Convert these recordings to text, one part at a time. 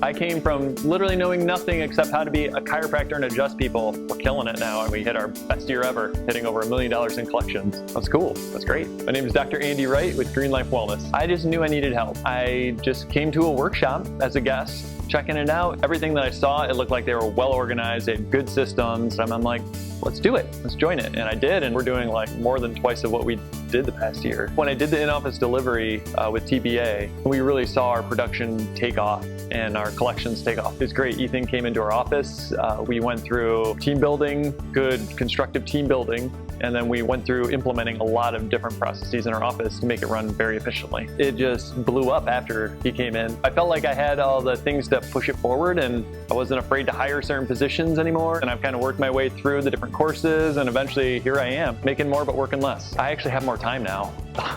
I came from literally knowing nothing except how to be a chiropractor and adjust people. We're killing it now, and we hit our best year ever, hitting over $1 million in collections. That's cool. That's great. My name is Dr. Andy Wright with Green Life Wellness. I just knew I needed help. I just came to a workshop as a guest, checking it out. Everything that I saw, it looked like they were well organized, they had good systems. I'm like, let's do it. Let's join it. And I did, and we're doing like more than twice of what we did the past year. When I did the in-office delivery with TBA, we really saw our production take off and our collections take off. It was great. Ethan came into our office. We went through team building, good constructive team building, and then we went through implementing a lot of different processes in our office to make it run very efficiently. It just blew up after he came in. I felt like I had all the things to push it forward, and I wasn't afraid to hire certain positions anymore. And I've kind of worked my way through the different courses, and eventually here I am, making more but working less. I actually have more time now.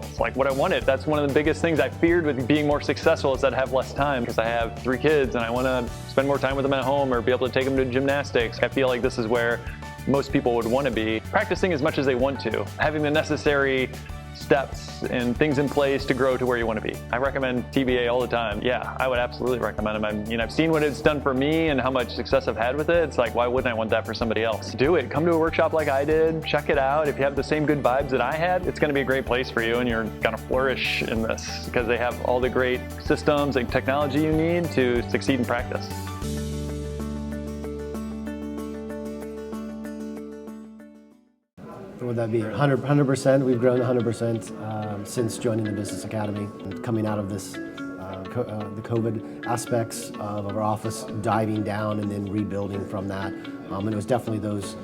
It's like what I wanted. That's one of the biggest things I feared with being more successful, is that I have less time, because I have 3 kids and I want to spend more time with them at home or be able to take them to gymnastics. I feel like this is where most people would want to be, practicing as much as they want to, having the necessary steps and things in place to grow to where you want to be. I recommend TBA all the time. Yeah, I would absolutely recommend them. I've seen what it's done for me and how much success I've had with it. It's like, why wouldn't I want that for somebody else? Do it. Come to a workshop like I did. Check it out. If you have the same good vibes that I had, it's going to be a great place for you, and you're going to flourish in this because they have all the great systems and technology you need to succeed in practice. Would that be 100%? We've grown 100% since joining the Business Academy and coming out of this, the COVID aspects of our office, diving down and then rebuilding from that. And it was definitely those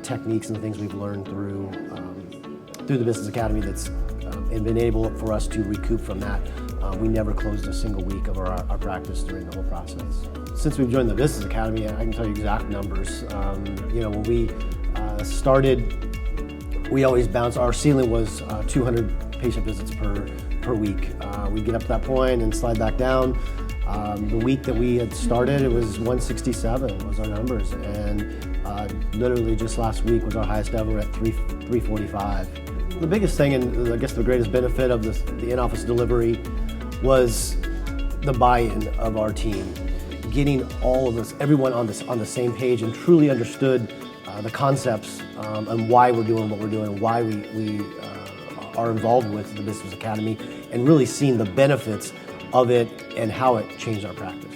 techniques and the things we've learned through the Business Academy that's been able for us to recoup from that. We never closed a single week of our practice during the whole process. Since we've joined the Business Academy, I can tell you exact numbers. When we started, we always bounced. Our ceiling was 200 patient visits per week. We'd get up to that point and slide back down. The week that we had started, it was 167 was our numbers, and literally just last week was our highest ever at 345. The biggest thing, and I guess the greatest benefit of the in-office delivery, was the buy-in of our team, getting all of us, everyone on the same page, and truly understood the concepts and why we're doing what we're doing, and why we are involved with the Business Academy, and really seeing the benefits of it and how it changed our practice.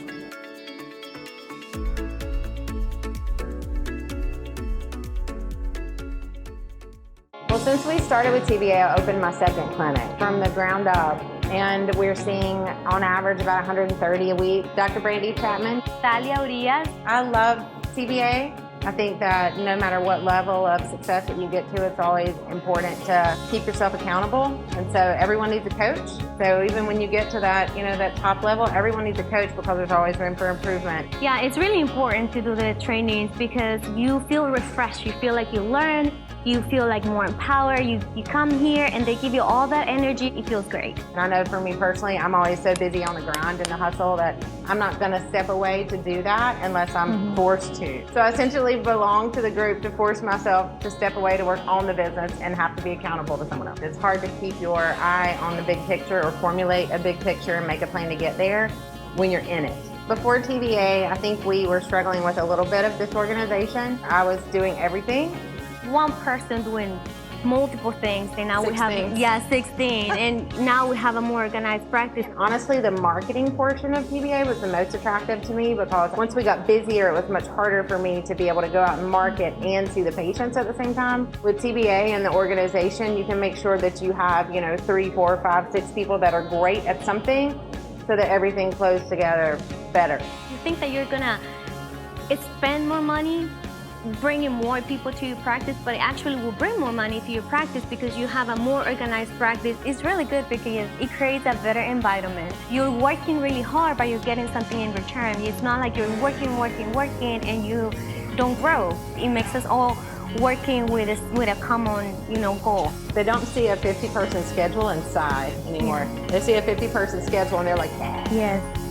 Well, since we started with TBA, I opened my second clinic from the ground up, and we're seeing on average about 130 a week. Dr. Brandy Chapman. Talia Urias. I love TBA. I think that no matter what level of success that you get to, it's always important to keep yourself accountable. And so everyone needs a coach. So even when you get to that, that top level, everyone needs a coach, because there's always room for improvement. Yeah, it's really important to do the trainings because you feel refreshed. You feel like you learn. You feel like more empowered. You come here and they give you all that energy. It feels great. And I know for me personally, I'm always so busy on the grind and the hustle that I'm not going to step away to do that unless I'm forced to. So I essentially belong to the group to force myself to step away to work on the business and have to be accountable to someone else. It's hard to keep your eye on the big picture or formulate a big picture and make a plan to get there when you're in it. Before TBA, I think we were struggling with a little bit of disorganization. I was doing everything. One person doing multiple things, and now we have 16, and now we have a more organized practice. Honestly, the marketing portion of TBA was the most attractive to me, because once we got busier, it was much harder for me to be able to go out and market and see the patients at the same time. With TBA and the organization, you can make sure that you have 3, 4, 5, 6 people that are great at something, so that everything flows together better. You think that you're gonna spend more money bringing more people to your practice, but it actually will bring more money to your practice because you have a more organized practice. It's really good because it creates a better environment. You're working really hard, but you're getting something in return. It's not like you're working, and you don't grow. It makes us all working with a common, goal. They don't see a 50-person schedule and sigh anymore. They see a 50-person schedule and they're like, yeah. Yes.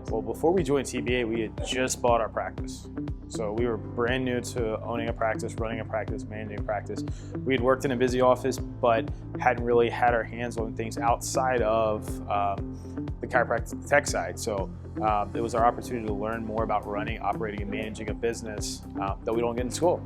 Well, before we joined TBA, we had just bought our practice. So we were brand new to owning a practice, running a practice, managing a practice. We had worked in a busy office, but hadn't really had our hands on things outside of the chiropractic tech side. So it was our opportunity to learn more about running, operating, and managing a business that we don't get in school.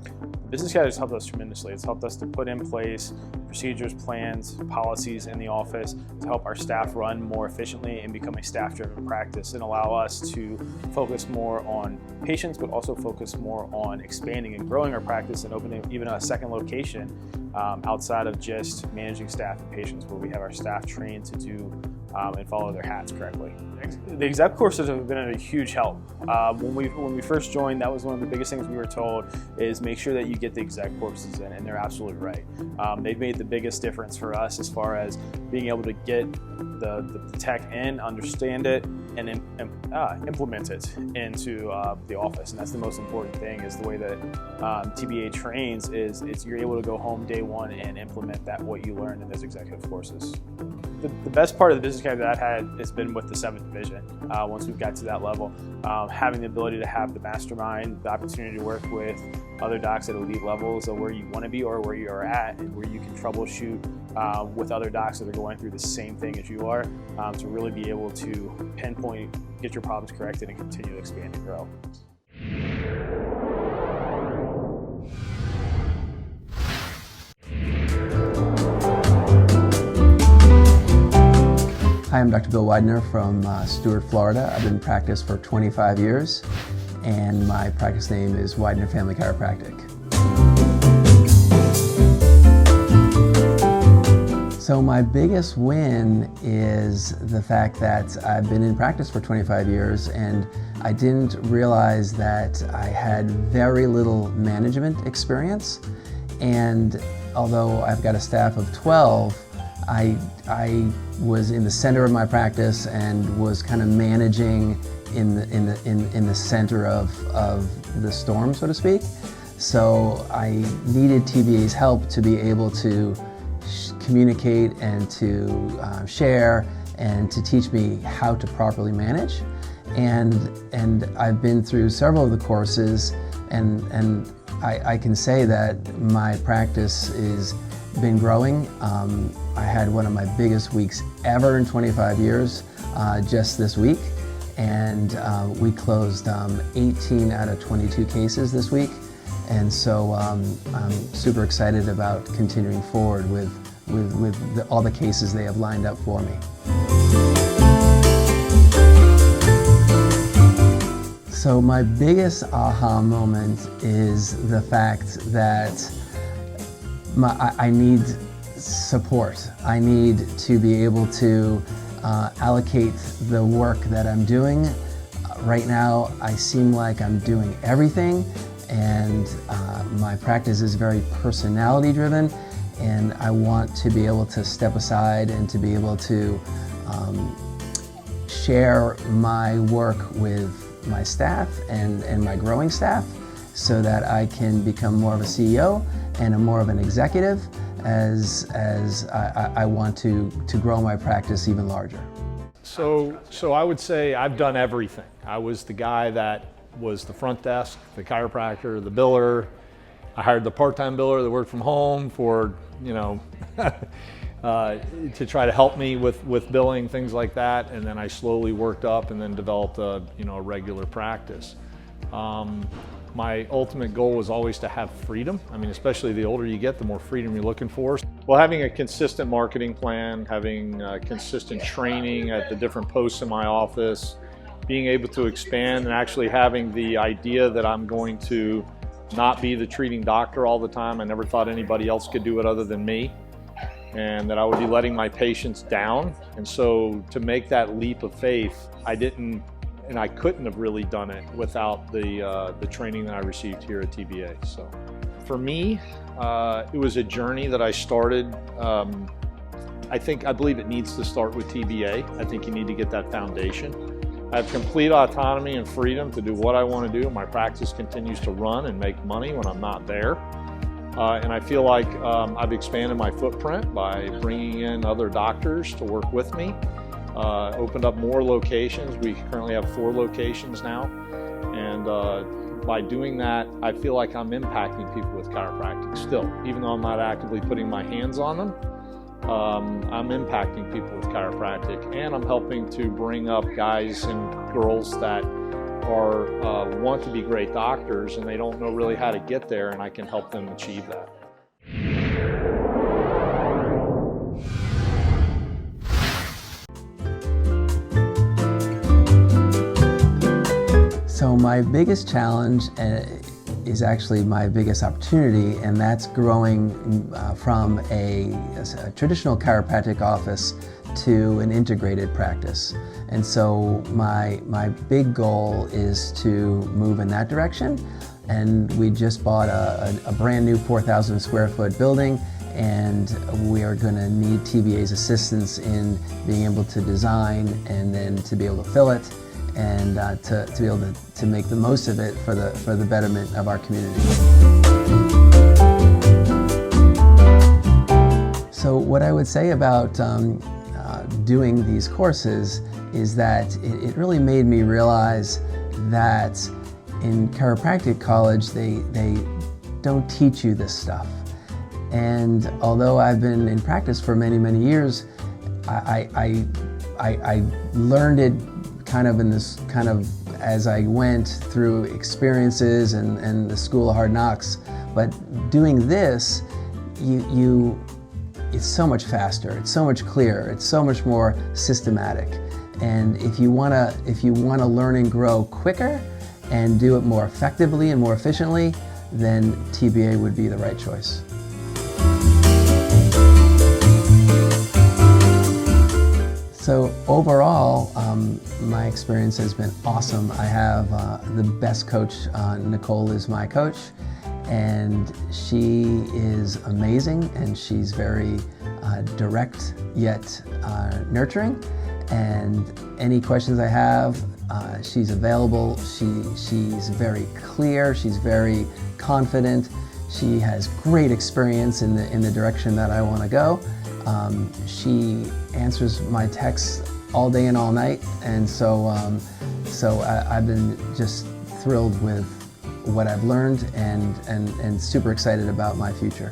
The Business Academy has helped us tremendously. It's helped us to put in place procedures, plans, policies in the office to help our staff run more efficiently and become a staff-driven practice and allow us to focus more on patients, but also focus more on expanding and growing our practice and opening even a second location outside of just managing staff and patients, where we have our staff trained to do and follow their hats correctly. The exec courses have been a huge help. When we first joined, that was one of the biggest things we were told, is make sure that you get the exec courses in, and they're absolutely right. They've made the biggest difference for us as far as being able to get the tech in, understand it, and implement it into the office. And that's the most important thing, is the way that TBA trains is you're able to go home day one and implement what you learned in those executive courses. The best part of the Business Academy that I've had has been with the 7th Division. Once we've got to that level, having the ability to have the mastermind, the opportunity to work with other docs at elite levels of where you want to be or where you are at, and where you can troubleshoot with other docs that are going through the same thing as you are, to really be able to pinpoint, get your problems corrected, and continue to expand and grow. Hi, I'm Dr. Bill Widener from Stuart, Florida. I've been in practice for 25 years, and my practice name is Widener Family Chiropractic. So my biggest win is the fact that I've been in practice for 25 years, and I didn't realize that I had very little management experience. And although I've got a staff of 12, I was in the center of my practice and was kind of managing in the center of the storm, so to speak. So I needed TBA's help to be able to communicate and to share and to teach me how to properly manage. And I've been through several of the courses, and I can say that my practice is been growing. I had one of my biggest weeks ever in 25 years just this week, and we closed 18 out of 22 cases this week, and so I'm super excited about continuing forward with all the cases they have lined up for me. So my biggest aha moment is the fact that I need support. I need to be able to allocate the work that I'm doing. Right now, I seem like I'm doing everything, and my practice is very personality driven, and I want to be able to step aside and to be able to share my work with my staff and my growing staff, so that I can become more of a CEO and more of an executive as I want to grow my practice even larger. So I would say I've done everything. I was the guy that was the front desk, the chiropractor, the biller. I hired the part-time biller that worked from home for, to try to help me with billing, things like that. And then I slowly worked up and then developed a regular practice. My ultimate goal was always to have freedom. I mean, especially the older you get, the more freedom you're looking for. Well, having a consistent marketing plan, having consistent training at the different posts in my office, being able to expand, and actually having the idea that I'm going to not be the treating doctor all the time. I never thought anybody else could do it other than me, and that I would be letting my patients down. And so to make that leap of faith, I couldn't have really done it without the training that I received here at TBA. So for me, it was a journey that I started. I believe it needs to start with TBA. I think you need to get that foundation. I have complete autonomy and freedom to do what I want to do. My practice continues to run and make money when I'm not there. And I feel like I've expanded my footprint by bringing in other doctors to work with me. opened up more locations. We currently have 4 locations now, and by doing that, I feel like I'm impacting people with chiropractic still. Even though I'm not actively putting my hands on them, I'm impacting people with chiropractic, and I'm helping to bring up guys and girls that are want to be great doctors and they don't know really how to get there, and I can help them achieve that. So my biggest challenge is actually my biggest opportunity, and that's growing from a traditional chiropractic office to an integrated practice. And so my big goal is to move in that direction. And we just bought a brand new 4,000 square foot building, and we are going to need TBA's assistance in being able to design and then to be able to fill it, and to be able to make the most of it for the betterment of our community. So what I would say about doing these courses is that it really made me realize that in chiropractic college they don't teach you this stuff. And although I've been in practice for many, many years, I learned it kind of in this kind of as I went through experiences and the school of hard knocks. But doing this, it's so much faster, it's so much clearer, it's so much more systematic. And if you wanna learn and grow quicker and do it more effectively and more efficiently, then TBA would be the right choice. So overall, my experience has been awesome. I have the best coach. Nicole is my coach, and she is amazing, and she's very direct yet nurturing. And any questions I have, she's available. She's very clear. She's very confident. She has great experience in the direction that I want to go. She answers my texts all day and all night, and so I've been just thrilled with what I've learned and super excited about my future.